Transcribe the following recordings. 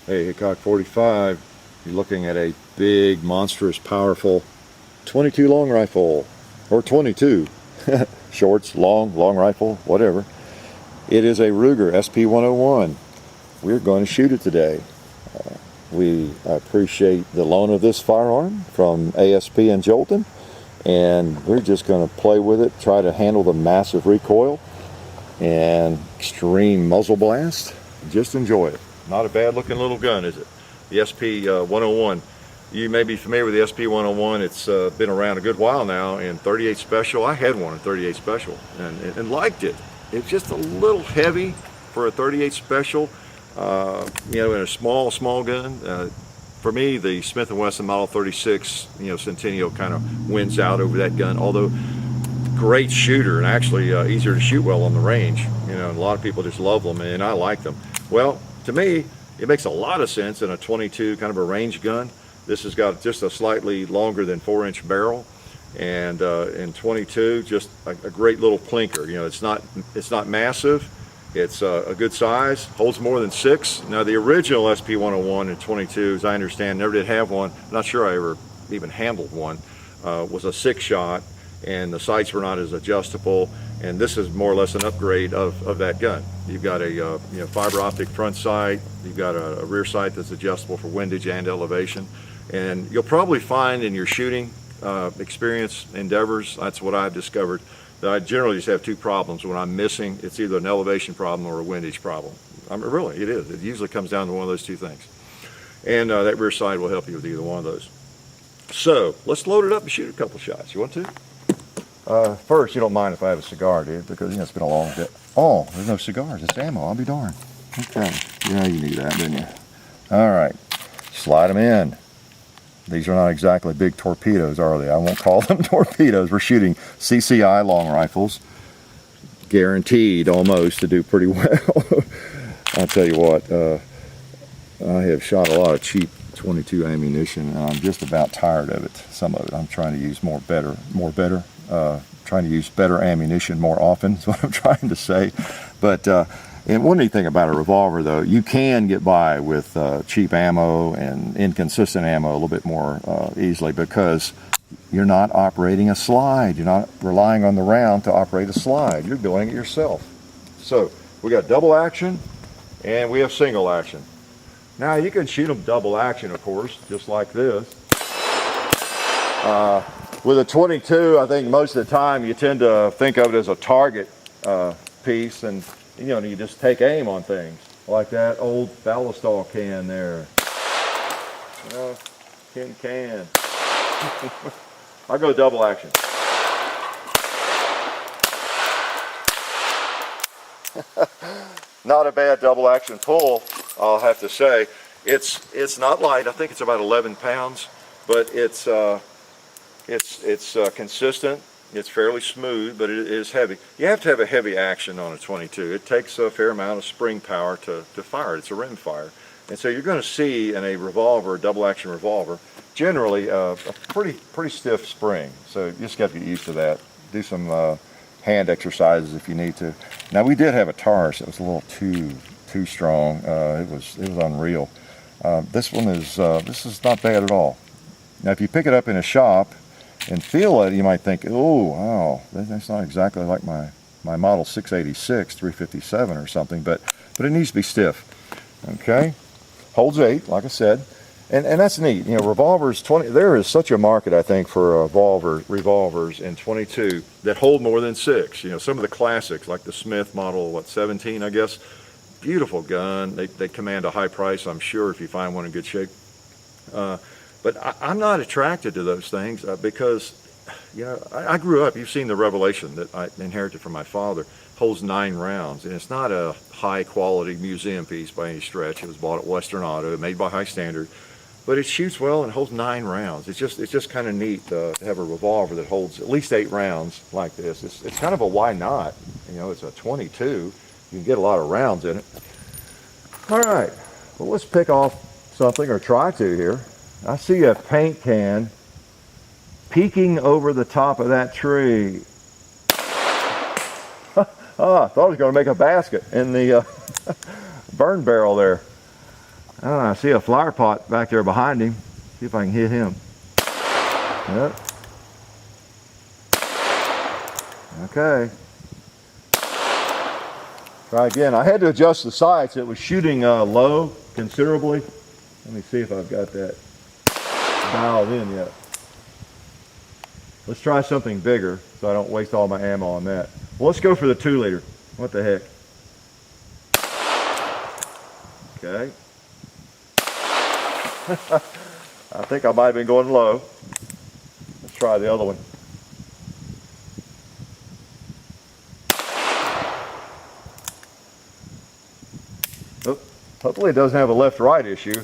Hey, Hickok 45, you're looking at a big, monstrous, powerful 22 long rifle, or 22, shorts, long rifle, whatever. It is a Ruger SP101. We're going to shoot it today. We appreciate the loan of this firearm from ASP and Jolton, and we're just going to play with it, try to handle the massive recoil and extreme muzzle blast. Just enjoy it. Not a bad looking little gun, is it? The SP101. You may be familiar with the SP101. It's been around a good while now in 38 Special. I had one in 38 Special and liked it. It's just a little heavy for a 38 Special, in a small gun. For me, the Smith & Wesson Model 36, Centennial kind of wins out over that gun, although great shooter and actually easier to shoot well on the range. A lot of people just love them, and I like them. Well, to me, it makes a lot of sense in a 22 kind of a range gun. This has got just a slightly longer than 4-inch barrel, and in 22, just a great little plinker. It's not massive. It's a good size, holds more than 6. Now the original SP101 in 22, as I understand, never did have one. I'm not sure I ever even handled one. Was a 6-shot, and the sights were not as adjustable. And this is more or less an upgrade of that gun. You've got a fiber optic front sight. You've got a rear sight that's adjustable for windage and elevation. And you'll probably find in your shooting experience endeavors, that's what I've discovered, that I generally just have 2 problems when I'm missing. It's either an elevation problem or a windage problem. Really, it is. It usually comes down to one of those 2 things. And that rear sight will help you with either one of those. So let's load it up and shoot a couple shots. You want to? First, you don't mind if I have a cigar, do you? Because it's been a long day. Oh, there's no cigars. It's ammo. I'll be darned. Okay. Yeah, you knew that, didn't you? All right. Slide them in. These are not exactly big torpedoes, are they? I won't call them torpedoes. We're shooting CCI long rifles. Guaranteed, almost, to do pretty well. I'll tell you what. I have shot a lot of cheap 22 ammunition, and I'm just about tired of it. Some of it. I'm trying to use better. Trying to use better ammunition more often is what I'm trying to say. But and one neat thing about a revolver, though, you can get by with cheap ammo and inconsistent ammo a little bit more easily, because you're not operating a slide. You're not relying on the round to operate a slide. You're doing it yourself. So we got double action and we have single action. Now you can shoot them double action, of course, just like this. With a 22, I think most of the time you tend to think of it as a target piece, and you just take aim on things, like that old Ballistol can there. Tin can. I'll go double action. Not a bad double action pull, I'll have to say. It's not light. I think it's about 11 pounds, but it's consistent. It's fairly smooth, but it is heavy. You have to have a heavy action on a 22. It takes a fair amount of spring power to fire it. It's a rimfire. And so you're going to see in a revolver, a double action revolver, generally a pretty stiff spring. So you just got to get used to that. Do some hand exercises if you need to. Now we did have a Taurus that was a little too strong. It was unreal. This is not bad at all. Now if you pick it up in a shop and feel it, you might think, oh, wow, that's not exactly like my Model 686, 357 or something, but it needs to be stiff. Okay, holds 8, like I said, and that's neat. Revolvers, there is such a market, I think, for revolvers in 22 that hold more than 6. Some of the classics, like the Smith Model 17, I guess, beautiful gun. They command a high price, I'm sure, if you find one in good shape. But I'm not attracted to those things because, I grew up, you've seen the Revelation that I inherited from my father, holds 9 rounds. And it's not a high quality museum piece by any stretch. It was bought at Western Auto, made by High Standard. But it shoots well and holds 9 rounds. It's just kind of neat to have a revolver that holds at least 8 rounds like this. It's kind of a why not. It's a 22. You can get a lot of rounds in it. All right, well, let's pick off something, or try to here. I see a paint can peeking over the top of that tree. I thought I was going to make a basket in the burn barrel there. Oh, I see a flower pot back there behind him. See if I can hit him. Yep. Okay. Try again. I had to adjust the sights. It was shooting low considerably. Let me see if I've got that dialed in yet. Let's try something bigger so I don't waste all my ammo on that. Well, let's go for the 2-liter. What the heck? Okay. I think I might have been going low. Let's try the other one. Oh, hopefully it doesn't have a left-right issue.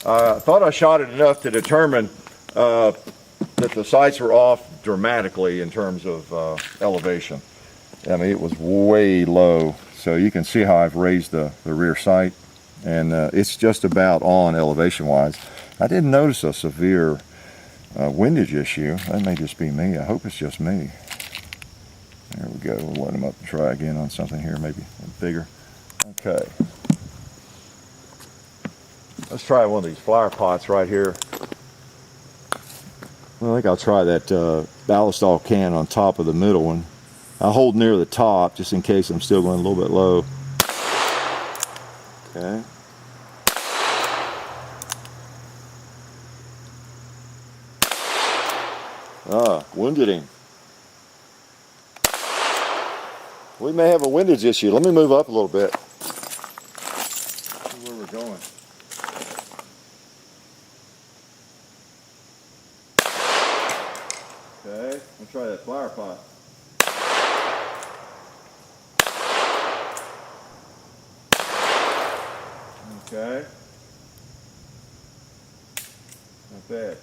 I thought I shot it enough to determine that the sights were off dramatically in terms of elevation. I mean, it was way low, so you can see how I've raised the rear sight, and it's just about on elevation-wise. I didn't notice a severe windage issue. That may just be me. I hope it's just me. There we go. We'll let him up and try again on something here, maybe bigger. Okay. Let's try one of these flower pots right here. Well, I think I'll try that ballistol can on top of the middle one. I'll hold near the top just in case I'm still going a little bit low. Okay. Winded him. We may have a windage issue. Let me move up a little bit. See where we're going. Okay, let's try that flower pot. Okay. Not bad.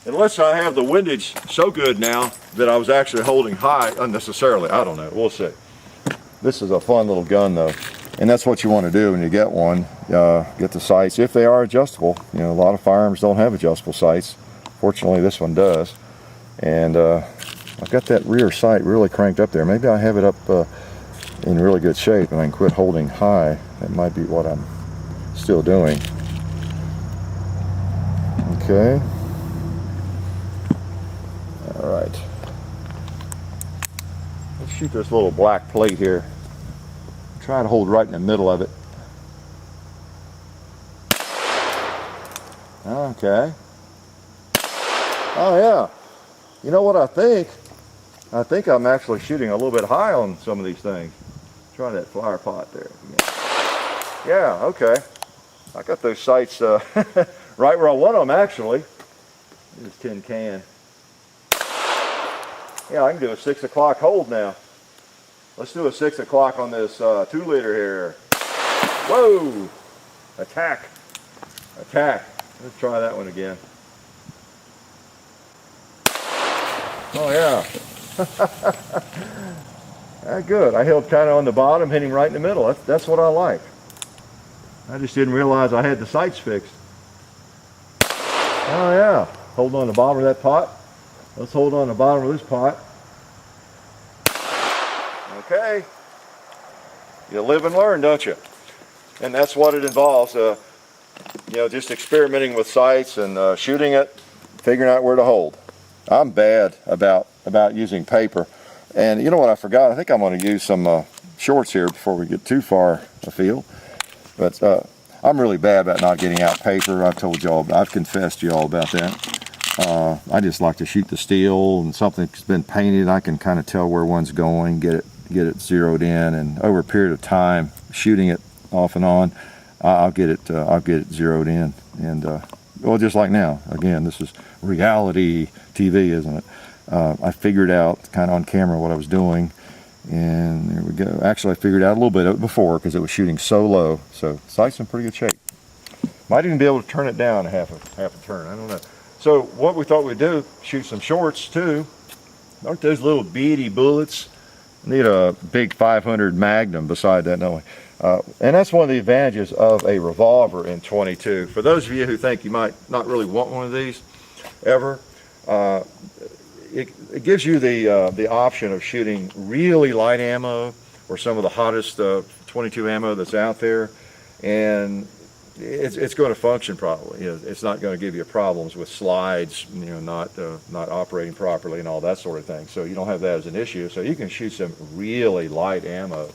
Unless I have the windage so good now that I was actually holding high unnecessarily. I don't know. We'll see. This is a fun little gun though. And that's what you want to do when you get one. Get the sights, if they are adjustable. You know, a lot of firearms don't have adjustable sights. Fortunately, this one does. And I've got that rear sight really cranked up there. Maybe I have it up in really good shape and I can quit holding high. That might be what I'm still doing. Okay. All right. Let's shoot this little black plate here. Try to hold right in the middle of it. Okay. Oh yeah. You know what I think? I think I'm actually shooting a little bit high on some of these things. Try that flower pot there. Yeah, okay. I got those sights right where I want them actually. This tin can. Yeah, I can do a 6 o'clock hold now. Let's do a 6 o'clock on this 2-liter here. Whoa! Attack. Attack. Let's try that one again. Oh yeah. Good. I held kind of on the bottom, hitting right in the middle. That's what I like. I just didn't realize I had the sights fixed. Oh yeah. Hold on the bottom of that pot. Let's hold on the bottom of this pot. Okay. You live and learn, don't you? And that's what it involves. You know, just experimenting with sights and shooting it, figuring out where to hold. I'm bad about using paper. And you know what I forgot? I think I'm going to use some shorts here before we get too far afield. But I'm really bad about not getting out paper. I've confessed to y'all about that. I just like to shoot the steel, and something's been painted, I can kind of tell where one's going, get it zeroed in, and over a period of time, shooting it off and on, I'll get it zeroed in. And well, just like now, again, this is reality TV, isn't it? I figured out kind of on camera what I was doing, and there we go. Actually, I figured out a little bit of it before because it was shooting so low. So sight's in pretty good shape. Might even be able to turn it down half a turn. I don't know. So what we thought we'd do, shoot some shorts too. Aren't those little beady bullets? Need a big 500 Magnum beside that, don't we? And that's one of the advantages of a revolver in 22. For those of you who think you might not really want one of these ever, it gives you the option of shooting really light ammo or some of the hottest 22 ammo that's out there, and it's going to function properly. It's not going to give you problems with slides, not operating properly and all that sort of thing. So you don't have that as an issue. So you can shoot some really light ammo.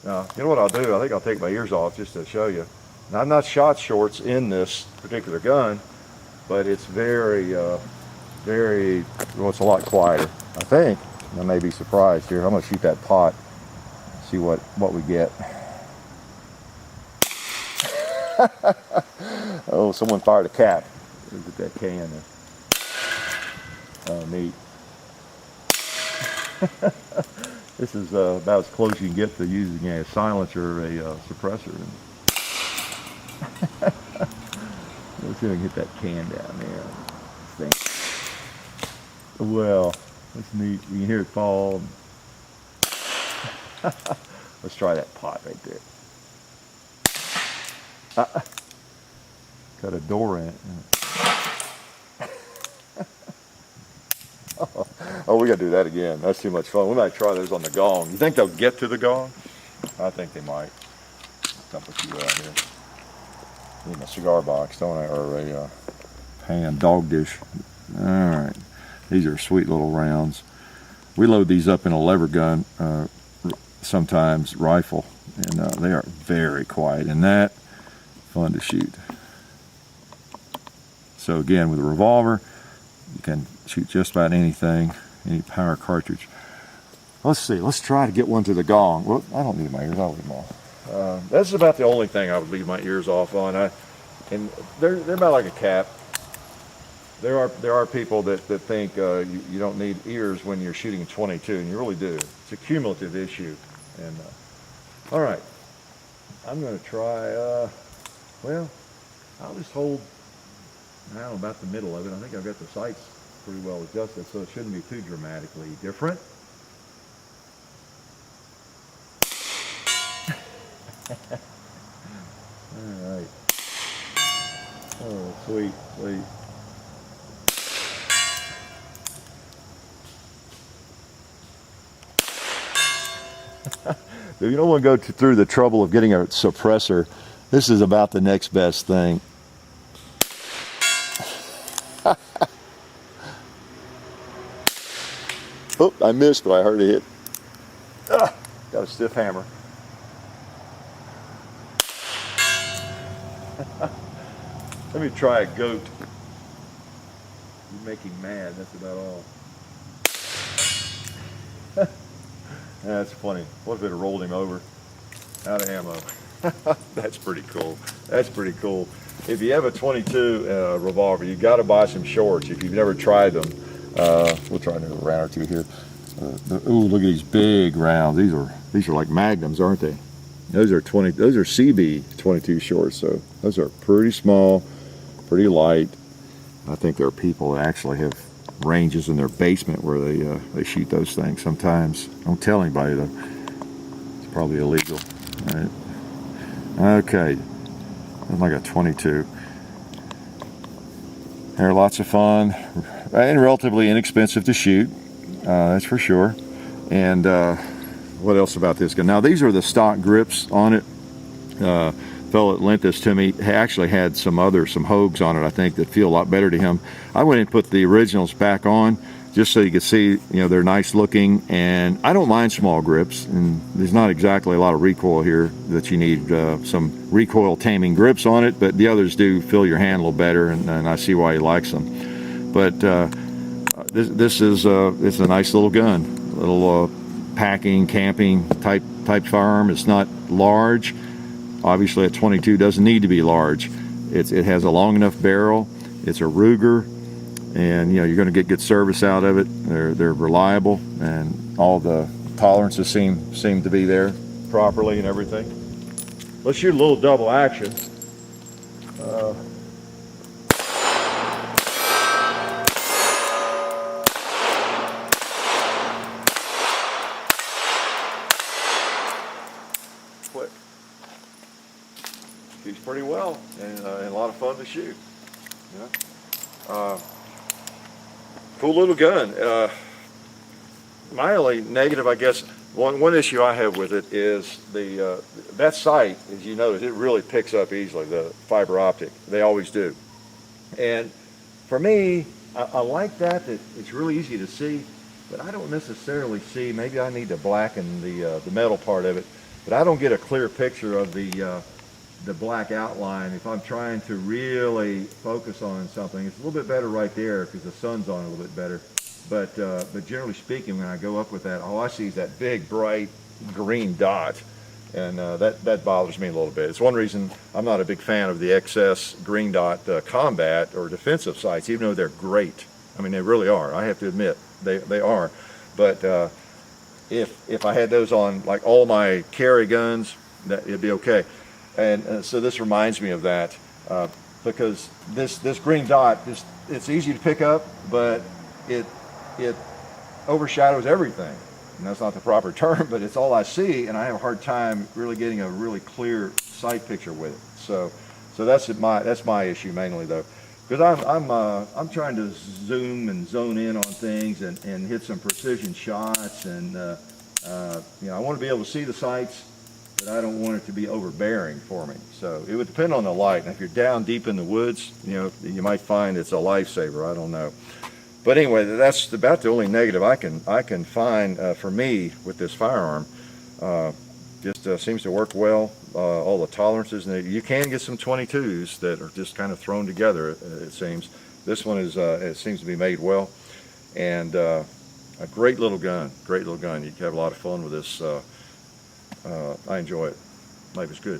Now, you know what I'll do? I think I'll take my ears off just to show you. Now, I've not shot shorts in this particular gun, but it's very, well, it's a lot quieter. I think I may be surprised here. I'm going to shoot that pot, see what we get. Oh, someone fired a cap. Look at that can there. Oh, neat. This is about as close you can get to using a silencer or a suppressor. Let's see if I can hit that can down there. Well, that's neat. You can hear it fall. Let's try that pot right there. Got a door in it. Oh, we gotta do that again. That's too much fun. We might try those on the gong. You think they'll get to the gong? I think they might. Dump a few out here. Need my cigar box, don't I? Or a pan dog dish. All right. These are sweet little rounds. We load these up in a lever gun, sometimes rifle, and they are very quiet. And that, fun to shoot. So again, with a revolver, you can shoot just about anything, any power cartridge. Let's see, let's try to get one to the gong. Well, I don't need my ears, I'll leave them off. This is about the only thing I would leave my ears off on. And they're about like a cap. There are people that think you don't need ears when you're shooting 22, and you really do. It's a cumulative issue. And all right, I'm going to try. Well, I'll just hold. I don't know, about the middle of it. I think I've got the sights pretty well adjusted, so it shouldn't be too dramatically different. All right. Oh, sweet, sweet. If you don't want to go through the trouble of getting a suppressor, this is about the next best thing. Oh, I missed, but I heard it hit. Got a stiff hammer. Let me try a goat. You make him mad, that's about all. That's funny. What if it rolled him over? Out of ammo. That's pretty cool. That's pretty cool. If you have a 22 revolver, you've got to buy some shorts if you've never tried them. We'll try another round or two here. Ooh, look at these big rounds. These are like magnums, aren't they? Those are CB 22 shorts, so those are pretty small, pretty light. I think there are people that actually have ranges in their basement where they shoot those things sometimes. Don't tell anybody though. It's probably illegal. All right. Okay. That's like a 22. They're lots of fun and relatively inexpensive to shoot. That's for sure. And what else about this gun? Now these are the stock grips on it. Fellow that lent this to me actually had some Hogues on it, I think, that feel a lot better to him. I went and put the originals back on just so you could see, they're nice looking, and I don't mind small grips, and there's not exactly a lot of recoil here that you need some recoil taming grips on it, but the others do fill your hand a little better, and I see why he likes them. But this is it's a nice little gun, a little packing, camping type firearm. It's not large. Obviously a 22 doesn't need to be large. It has a long enough barrel. It's a Ruger, and you're going to get good service out of it. They're reliable, and all the tolerances seem to be there properly and everything. Let's shoot a little double action. Quick. Shoots pretty well, and a lot of fun to shoot. Cool little gun. My only negative, I guess, One issue I have with it is that sight, as you notice, it really picks up easily, the fiber optic. They always do. And for me, I like that it's really easy to see, but I don't necessarily see, maybe I need to blacken the metal part of it, but I don't get a clear picture of the black outline. If I'm trying to really focus on something, it's a little bit better right there because the sun's on it a little bit better. But generally speaking, when I go up with that, all I see is that big, bright green dot. And that bothers me a little bit. It's one reason I'm not a big fan of the XS green dot combat or defensive sights, even though they're great. I mean, they really are. I have to admit, they are. But if I had those on like all my carry guns, it'd be okay. And so this reminds me of that because this green dot, it's easy to pick up, but it overshadows everything. And that's not the proper term, but it's all I see, and I have a hard time really getting a really clear sight picture with it. So that's my issue mainly, though, because I'm trying to zoom and zone in on things and hit some precision shots, and I want to be able to see the sights, but I don't want it to be overbearing for me. So it would depend on the light. And if you're down deep in the woods, you might find it's a lifesaver. I don't know. But anyway, that's about the only negative I can find for me with this firearm. Just seems to work well. All the tolerances, and you can get some 22s that are just kind of thrown together. It seems this one is it seems to be made well, and a great little gun. Great little gun. You can have a lot of fun with this. I enjoy it. Life is good.